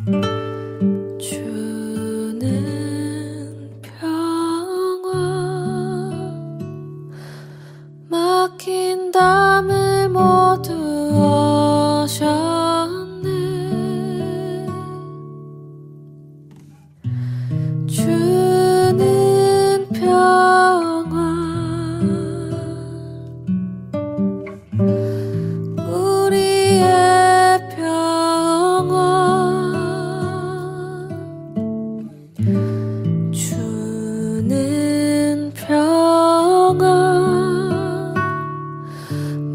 주는 평화 막힌 담을 모두 어셨네. 주는 평화 우리의 평화 주는 평화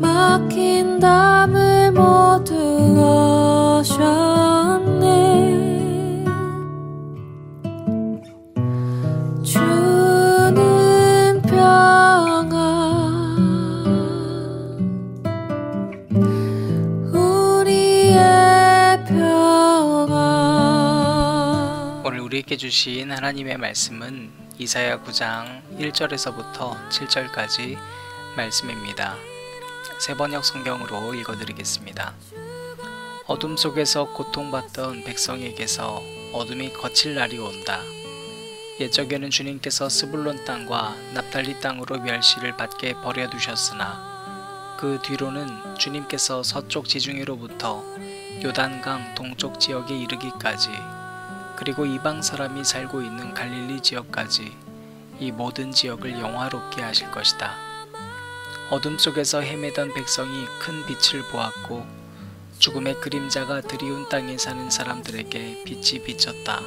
막힌 담을 모두 어셨네. 주는 평화 우리의 평화. 오늘 우리에게 주신 하나님의 말씀은 이사야 9장 1절에서부터 7절까지 말씀입니다. 세번역 성경으로 읽어드리겠습니다. 어둠 속에서 고통받던 백성에게서 어둠이 거칠 날이 온다. 옛적에는 주님께서 스불론 땅과 납달리 땅으로 멸시를 받게 버려두셨으나 그 뒤로는 주님께서 서쪽 지중해로부터 요단강 동쪽 지역에 이르기까지 그리고 이방 사람이 살고 있는 갈릴리 지역까지 이 모든 지역을 영화롭게 하실 것이다. 어둠 속에서 헤매던 백성이 큰 빛을 보았고 죽음의 그림자가 드리운 땅에 사는 사람들에게 빛이 비쳤다.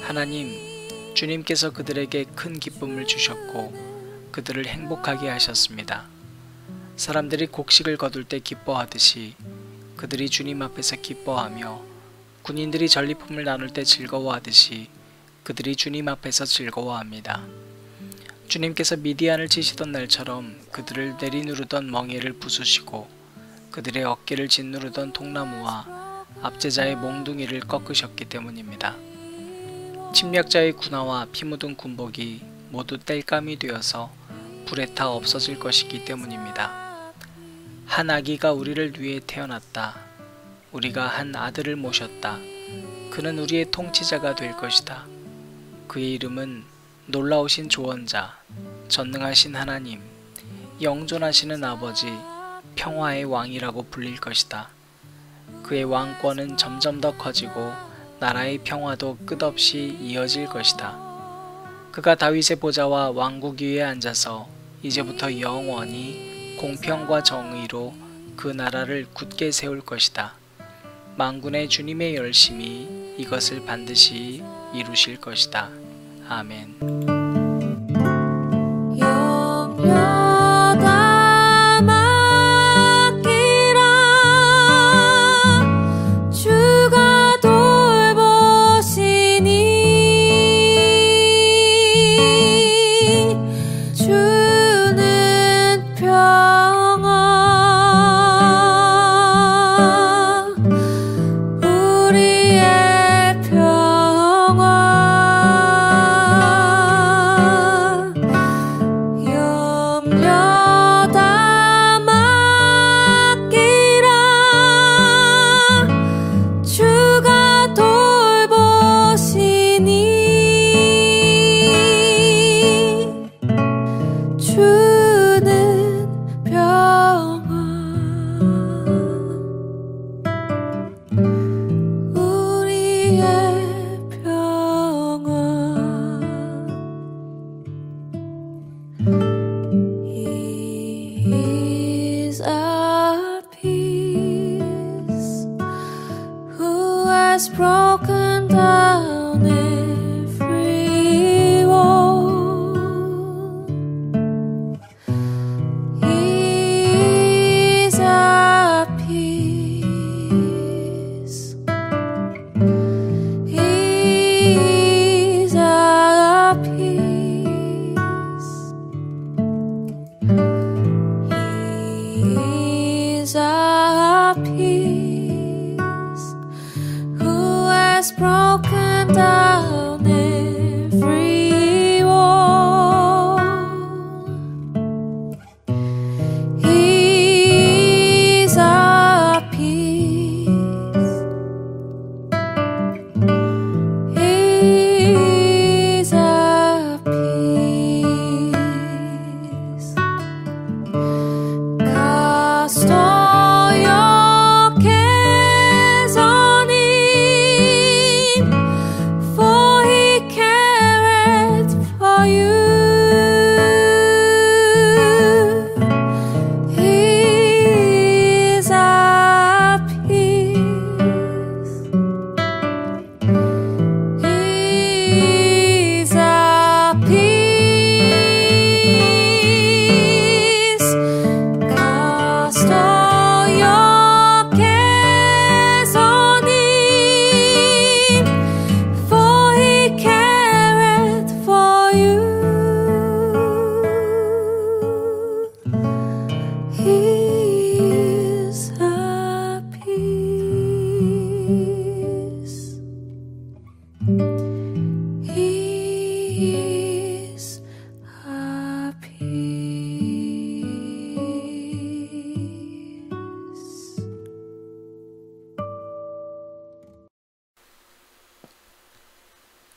하나님, 주님께서 그들에게 큰 기쁨을 주셨고 그들을 행복하게 하셨습니다. 사람들이 곡식을 거둘 때 기뻐하듯이 그들이 주님 앞에서 기뻐하며 군인들이 전리품을 나눌 때 즐거워하듯이 그들이 주님 앞에서 즐거워합니다. 주님께서 미디안을 치시던 날처럼 그들을 내리누르던 멍에를 부수시고 그들의 어깨를 짓누르던 통나무와 압제자의 몽둥이를 꺾으셨기 때문입니다. 침략자의 군화와 피 묻은 군복이 모두 땔감이 되어서 불에 타 없어질 것이기 때문입니다. 한 아기가 우리를 위해 태어났다. 우리가 한 아들을 모셨다. 그는 우리의 통치자가 될 것이다. 그의 이름은 놀라우신 조언자, 전능하신 하나님, 영존하시는 아버지, 평화의 왕이라고 불릴 것이다. 그의 왕권은 점점 더 커지고 나라의 평화도 끝없이 이어질 것이다. 그가 다윗의 보좌와 왕국 위에 앉아서 이제부터 영원히 공평과 정의로 그 나라를 굳게 세울 것이다. 만군의 주님의 열심이 이것을 반드시 이루실 것이다. 아멘. Broken down every wall. He's our peace. He's our peace. He's our peace. Broken down every wall. He's our peace.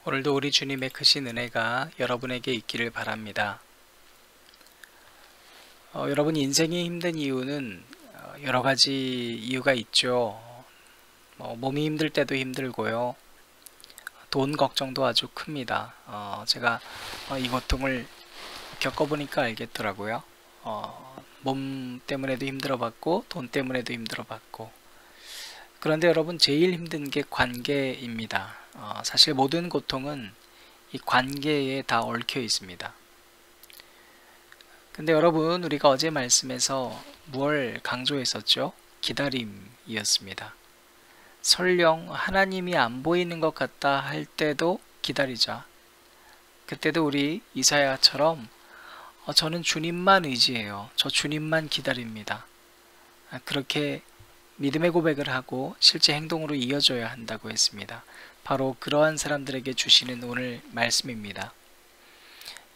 오늘도 우리 주님의 크신 은혜가 여러분에게 있기를 바랍니다. 여러분 인생이 힘든 이유는 여러 가지 이유가 있죠. 몸이 힘들 때도 힘들고요. 돈 걱정도 아주 큽니다. 제가 이 고통을 겪어보니까 알겠더라고요. 몸 때문에도 힘들어봤고 돈 때문에도 힘들어봤고. 그런데 여러분 제일 힘든 게 관계입니다. 사실 모든 고통은 이 관계에 다 얽혀 있습니다. 근데 여러분 우리가 어제 말씀에서 무엇을 강조했었죠? 기다림이었습니다. 설령 하나님이 안 보이는 것 같다 할 때도 기다리자. 그때도 우리 이사야처럼 저는 주님만 의지해요. 저 주님만 기다립니다. 그렇게 믿음의 고백을 하고 실제 행동으로 이어져야 한다고 했습니다. 바로 그러한 사람들에게 주시는 오늘 말씀입니다.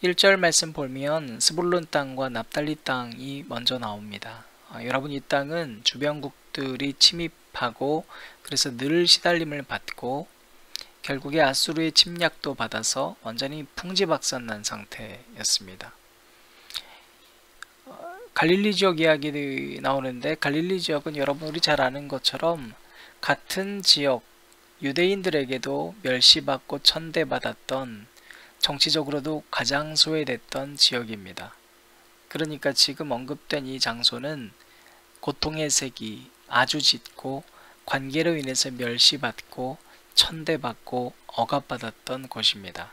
1절 말씀 보면 스불론 땅과 납달리 땅이 먼저 나옵니다. 여러분 이 땅은 주변국들이 침입하고 그래서 늘 시달림을 받고 결국에 아수르의 침략도 받아서 완전히 풍지박산난 상태였습니다. 갈릴리 지역 이야기 나오는데 갈릴리 지역은 여러분 우리 잘 아는 것처럼 같은 지역 유대인들에게도 멸시받고 천대받았던 정치적으로도 가장 소외됐던 지역입니다. 그러니까 지금 언급된 이 장소는 고통의 색이 아주 짙고 관계로 인해서 멸시받고 천대받고 억압받았던 곳입니다.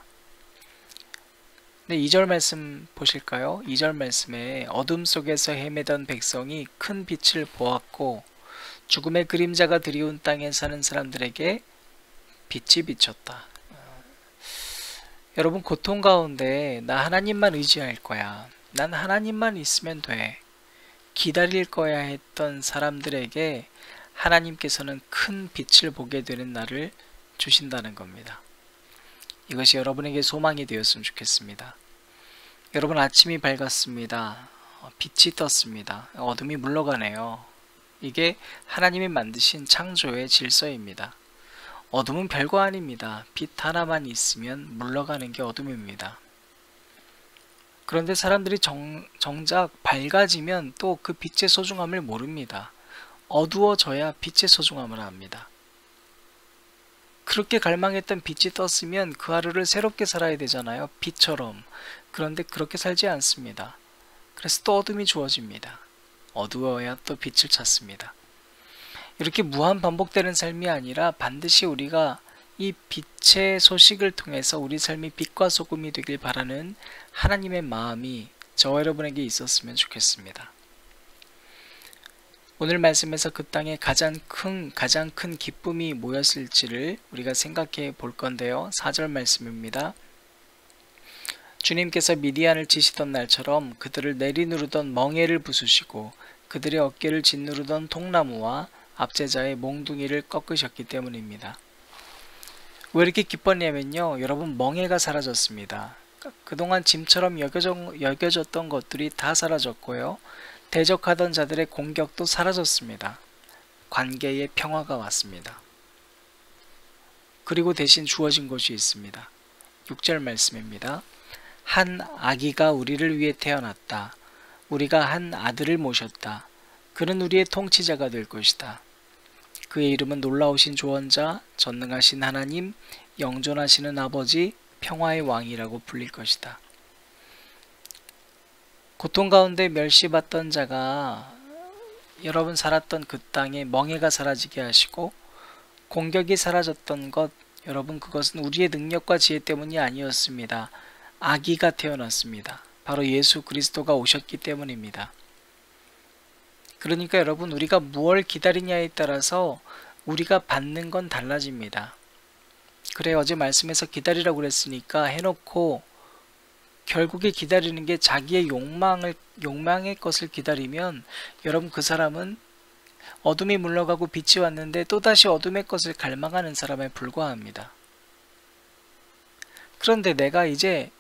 네, 2절 말씀 보실까요? 2절 말씀에 어둠 속에서 헤매던 백성이 큰 빛을 보았고 죽음의 그림자가 드리운 땅에 사는 사람들에게 빛이 비쳤다. 여러분 고통 가운데 나 하나님만 의지할 거야. 난 하나님만 있으면 돼. 기다릴 거야 했던 사람들에게 하나님께서는 큰 빛을 보게 되는 날을 주신다는 겁니다. 이것이 여러분에게 소망이 되었으면 좋겠습니다. 여러분 아침이 밝았습니다. 빛이 떴습니다. 어둠이 물러가네요. 이게 하나님이 만드신 창조의 질서입니다. 어둠은 별거 아닙니다. 빛 하나만 있으면 물러가는 게 어둠입니다. 그런데 사람들이 정작 밝아지면 또 그 빛의 소중함을 모릅니다. 어두워져야 빛의 소중함을 압니다. 그렇게 갈망했던 빛이 떴으면 그 하루를 새롭게 살아야 되잖아요. 빛처럼. 그런데 그렇게 살지 않습니다. 그래서 또 어둠이 주어집니다. 어두워야 또 빛을 찾습니다. 이렇게 무한 반복되는 삶이 아니라 반드시 우리가 이 빛의 소식을 통해서 우리 삶이 빛과 소금이 되길 바라는 하나님의 마음이 저와 여러분에게 있었으면 좋겠습니다. 오늘 말씀에서 그 땅에 가장 큰 기쁨이 뭐였을지를 우리가 생각해 볼 건데요. 4절 말씀입니다. 주님께서 미디안을 치시던 날처럼 그들을 내리누르던 멍에를 부수시고 그들의 어깨를 짓누르던 통나무와 압제자의 몽둥이를 꺾으셨기 때문입니다. 왜 이렇게 기뻤냐면요. 여러분 멍에가 사라졌습니다. 그동안 짐처럼 여겨졌던 것들이 다 사라졌고요. 대적하던 자들의 공격도 사라졌습니다. 관계의 평화가 왔습니다. 그리고 대신 주어진 것이 있습니다. 6절 말씀입니다. 한 아기가 우리를 위해 태어났다. 우리가 한 아들을 모셨다. 그는 우리의 통치자가 될 것이다. 그의 이름은 놀라우신 조언자, 전능하신 하나님, 영존하시는 아버지, 평화의 왕이라고 불릴 것이다. 고통 가운데 멸시받던 자가 여러분 살았던 그 땅에 멍에가 사라지게 하시고 공격이 사라졌던 것, 여러분 그것은 우리의 능력과 지혜 때문이 아니었습니다. 아기가 태어났습니다. 바로 예수 그리스도가 오셨기 때문입니다. 그러니까 여러분 우리가 무엇을 기다리냐에 따라서 우리가 받는 건 달라집니다. 그래 어제 말씀에서 기다리라고 그랬으니까 해놓고 결국에 기다리는 게 자기의 욕망의 것을 기다리면 여러분 그 사람은 어둠이 물러가고 빛이 왔는데 또다시 어둠의 것을 갈망하는 사람에 불과합니다. 그런데 내가 이제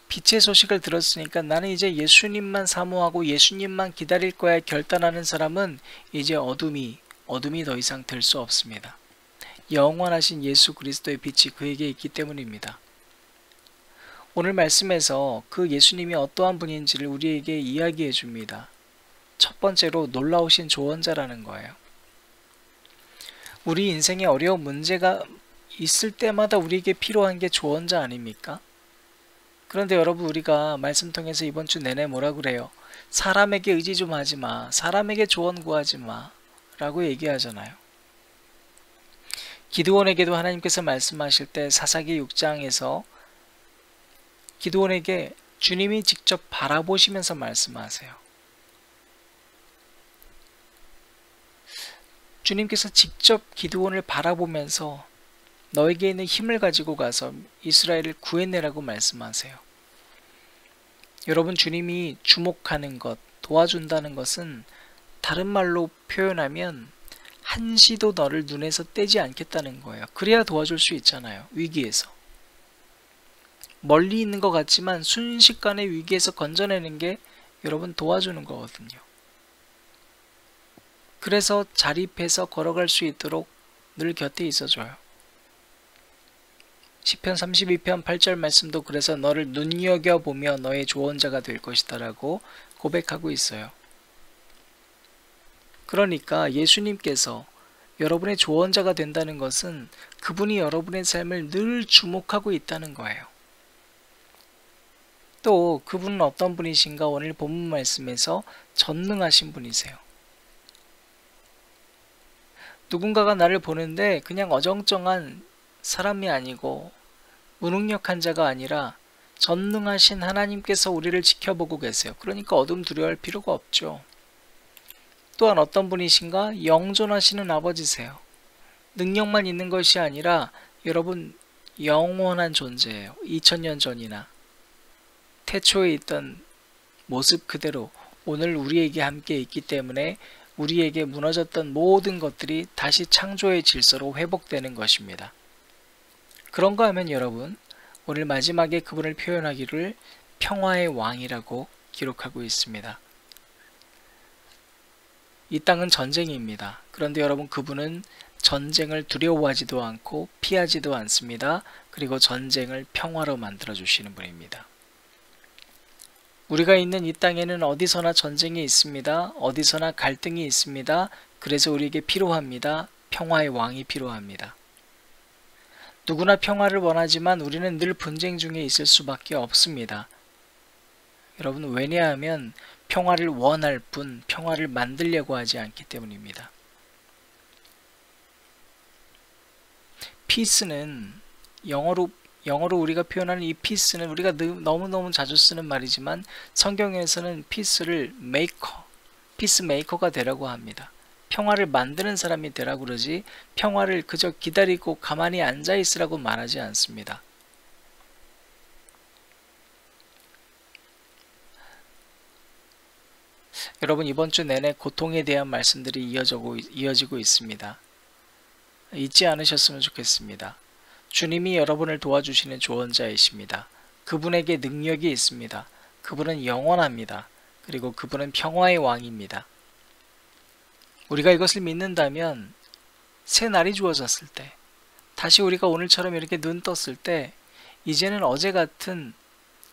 빛의 소식을 들었으니까 나는 이제 예수님만 사모하고 예수님만 기다릴 거야 결단하는 사람은 이제 어둠이 더 이상 될 수 없습니다. 영원하신 예수 그리스도의 빛이 그에게 있기 때문입니다. 오늘 말씀에서 그 예수님이 어떠한 분인지를 우리에게 이야기해 줍니다. 첫 번째로 놀라우신 조언자라는 거예요. 우리 인생에 어려운 문제가 있을 때마다 우리에게 필요한 게 조언자 아닙니까? 그런데 여러분, 우리가 말씀 통해서 이번 주 내내 뭐라 그래요? 사람에게 의지 좀 하지 마. 사람에게 조언 구하지 마. 라고 얘기하잖아요. 기드온에게도 하나님께서 말씀하실 때 사사기 6장에서 기드온에게 주님이 직접 바라보시면서 말씀하세요. 주님께서 직접 기드온을 바라보면서 너에게 있는 힘을 가지고 가서 이스라엘을 구해내라고 말씀하세요. 여러분, 주님이 주목하는 것, 도와준다는 것은 다른 말로 표현하면 한시도 너를 눈에서 떼지 않겠다는 거예요. 그래야 도와줄 수 있잖아요. 위기에서. 멀리 있는 것 같지만 순식간에 위기에서 건져내는 게 여러분 도와주는 거거든요. 그래서 자립해서 걸어갈 수 있도록 늘 곁에 있어줘요. 시편 32편 8절 말씀도 그래서 너를 눈여겨보며 너의 조언자가 될 것이다 라고 고백하고 있어요. 그러니까 예수님께서 여러분의 조언자가 된다는 것은 그분이 여러분의 삶을 늘 주목하고 있다는 거예요. 또 그분은 어떤 분이신가? 오늘 본문 말씀에서 전능하신 분이세요. 누군가가 나를 보는데 그냥 어정쩡한 사람이 아니고 무능력한 자가 아니라 전능하신 하나님께서 우리를 지켜보고 계세요. 그러니까 어둠 두려워할 필요가 없죠. 또한 어떤 분이신가? 영존하시는 아버지세요. 능력만 있는 것이 아니라 여러분 영원한 존재예요. 2000년 전이나 태초에 있던 모습 그대로 오늘 우리에게 함께 있기 때문에 우리에게 무너졌던 모든 것들이 다시 창조의 질서로 회복되는 것입니다. 그런가 하면 여러분, 오늘 마지막에 그분을 표현하기를 평화의 왕이라고 기록하고 있습니다. 이 땅은 전쟁입니다. 그런데 여러분, 그분은 전쟁을 두려워하지도 않고 피하지도 않습니다. 그리고 전쟁을 평화로 만들어 주시는 분입니다. 우리가 있는 이 땅에는 어디서나 전쟁이 있습니다. 어디서나 갈등이 있습니다. 그래서 우리에게 필요합니다. 평화의 왕이 필요합니다. 누구나 평화를 원하지만 우리는 늘 분쟁 중에 있을 수밖에 없습니다. 여러분, 왜냐하면 평화를 원할 뿐 평화를 만들려고 하지 않기 때문입니다. 피스는 영어로 우리가 표현하는 이 피스는 우리가 너무너무 자주 쓰는 말이지만 성경에서는 피스를 피스메이커가 되라고 합니다. 평화를 만드는 사람이 되라고 그러지 평화를 그저 기다리고 가만히 앉아 있으라고 말하지 않습니다. 여러분, 이번 주 내내 고통에 대한 말씀들이 이어지고 있습니다. 잊지 않으셨으면 좋겠습니다. 주님이 여러분을 도와주시는 조언자이십니다. 그분에게 능력이 있습니다. 그분은 영원합니다. 그리고 그분은 평화의 왕입니다. 우리가 이것을 믿는다면 새 날이 주어졌을 때, 다시 우리가 오늘처럼 이렇게 눈 떴을 때 이제는 어제 같은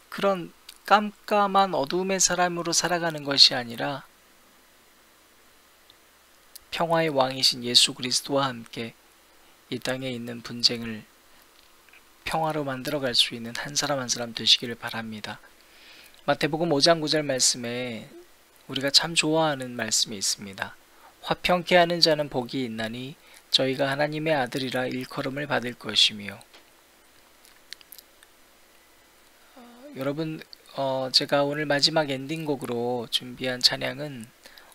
그런 깜깜한 어두움의 사람으로 살아가는 것이 아니라 평화의 왕이신 예수 그리스도와 함께 이 땅에 있는 분쟁을 평화로 만들어갈 수 있는 한 사람 한 사람 되시기를 바랍니다. 마태복음 5장 9절 말씀에 우리가 참 좋아하는 말씀이 있습니다. 화평케 하는 자는 복이 있나니 저희가 하나님의 아들이라 일컬음을 받을 것이며. 여러분, 제가 오늘 마지막 엔딩곡으로 준비한 찬양은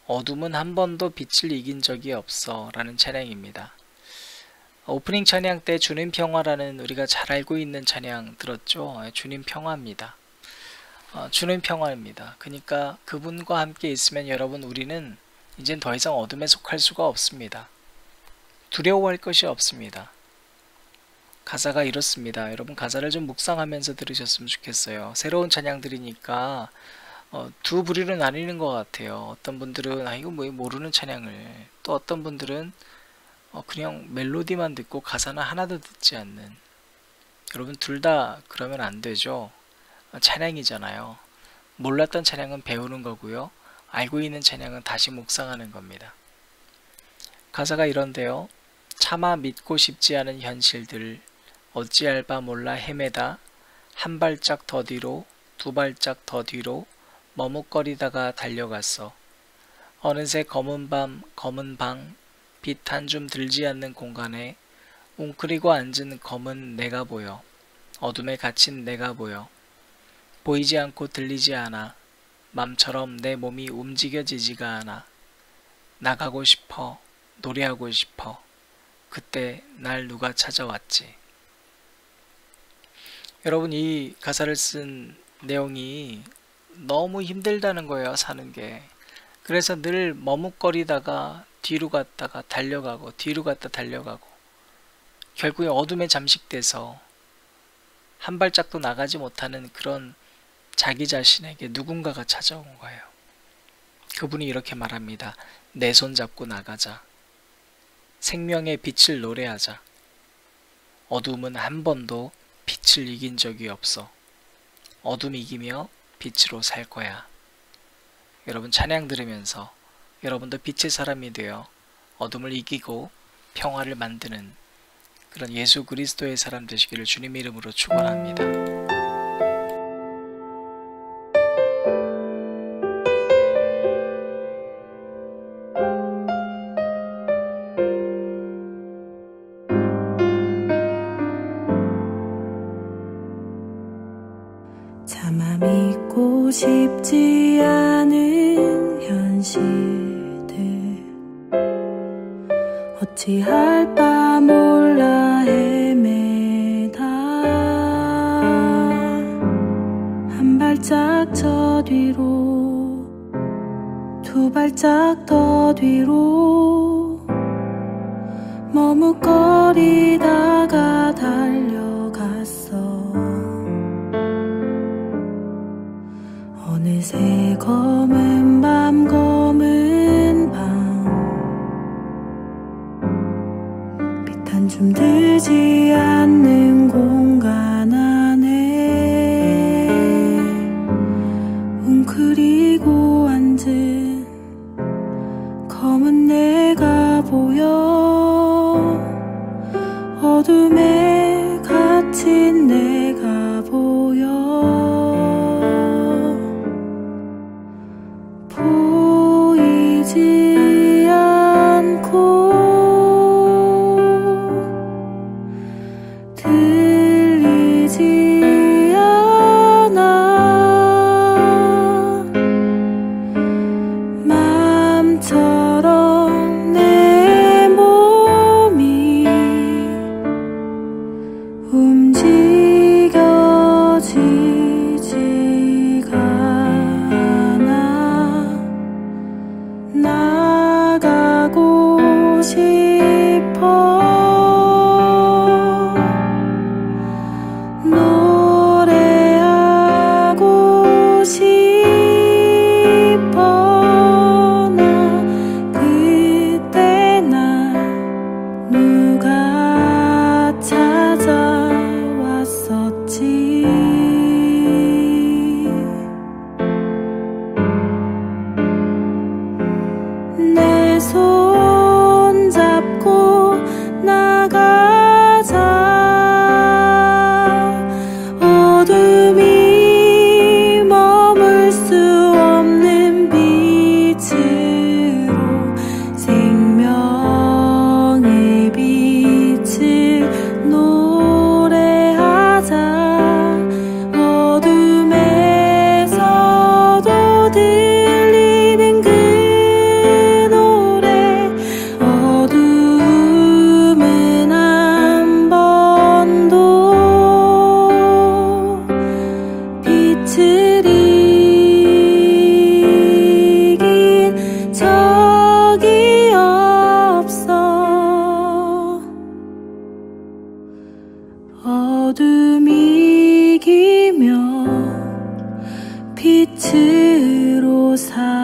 어둠은 한 번도 빛을 이긴 적이 없어 라는 찬양입니다. 오프닝 찬양 때 주님 평화라는 우리가 잘 알고 있는 찬양 들었죠? 주님 평화입니다. 주님 평화입니다. 그러니까 그분과 함께 있으면 여러분, 우리는 이젠 더 이상 어둠에 속할 수가 없습니다. 두려워할 것이 없습니다. 가사가 이렇습니다. 여러분, 가사를 좀 묵상하면서 들으셨으면 좋겠어요. 새로운 찬양들이니까 두 부류로 나뉘는 것 같아요. 어떤 분들은 이거 뭐 모르는 찬양을, 또 어떤 분들은 그냥 멜로디만 듣고 가사는 하나도 듣지 않는, 여러분 둘 다 그러면 안 되죠. 찬양이잖아요. 몰랐던 찬양은 배우는 거고요. 알고 있는 찬양은 다시 묵상하는 겁니다. 가사가 이런데요. 차마 믿고 싶지 않은 현실들 어찌할 바 몰라 헤매다 한 발짝 더 뒤로 두 발짝 더 뒤로 머뭇거리다가 달려갔어. 어느새 검은 밤 검은 방 빛 한 줌 들지 않는 공간에 웅크리고 앉은 검은 내가 보여. 어둠에 갇힌 내가 보여. 보이지 않고 들리지 않아. 맘처럼 내 몸이 움직여지지가 않아. 나가고 싶어. 노래하고 싶어. 그때 날 누가 찾아왔지. 여러분, 이 가사를 쓴 내용이 너무 힘들다는 거예요, 사는 게. 그래서 늘 머뭇거리다가 뒤로 갔다가 달려가고 뒤로 갔다 달려가고 결국에 어둠에 잠식돼서 한 발짝도 나가지 못하는 그런 자기 자신에게 누군가가 찾아온 거예요. 그분이 이렇게 말합니다. 내 손 잡고 나가자. 생명의 빛을 노래하자. 어둠은 한 번도 빛을 이긴 적이 없어. 어둠 이기며 빛으로 살 거야. 여러분 찬양 들으면서 여러분도 빛의 사람이 되어 어둠을 이기고 평화를 만드는 그런 예수 그리스도의 사람 되시기를 주님 이름으로 축원합니다. 차마 믿고 싶지 않은 현실들 어찌할 바 몰라 헤매다 한 발짝 저 뒤로 두 발짝 더 뒤로 머뭇거리다가 달려갔어. 어느새 검은 밤 검은 방 빛 한 줌 들지 않는 공간 안에 웅크리고 앉은 검은 내가 보여. 어둠에 갇힌 내가 보여. 보이지 않고 들리지 않아. 마음처럼 내 몸이 움직여지지가 않아. 나가고 싶어. 노래하고 싶어. 나 그때 나 누가 찾아왔었지. 내 손 잡고 나가자. 어둠이 머물 수 없는 빛으로 생명의 빛을 노래하자. 어둠에서도 들리는 그 노래. 어둠은 한 번도 빛을 이긴 적이 없어. 어둠 이기며 빛으로 살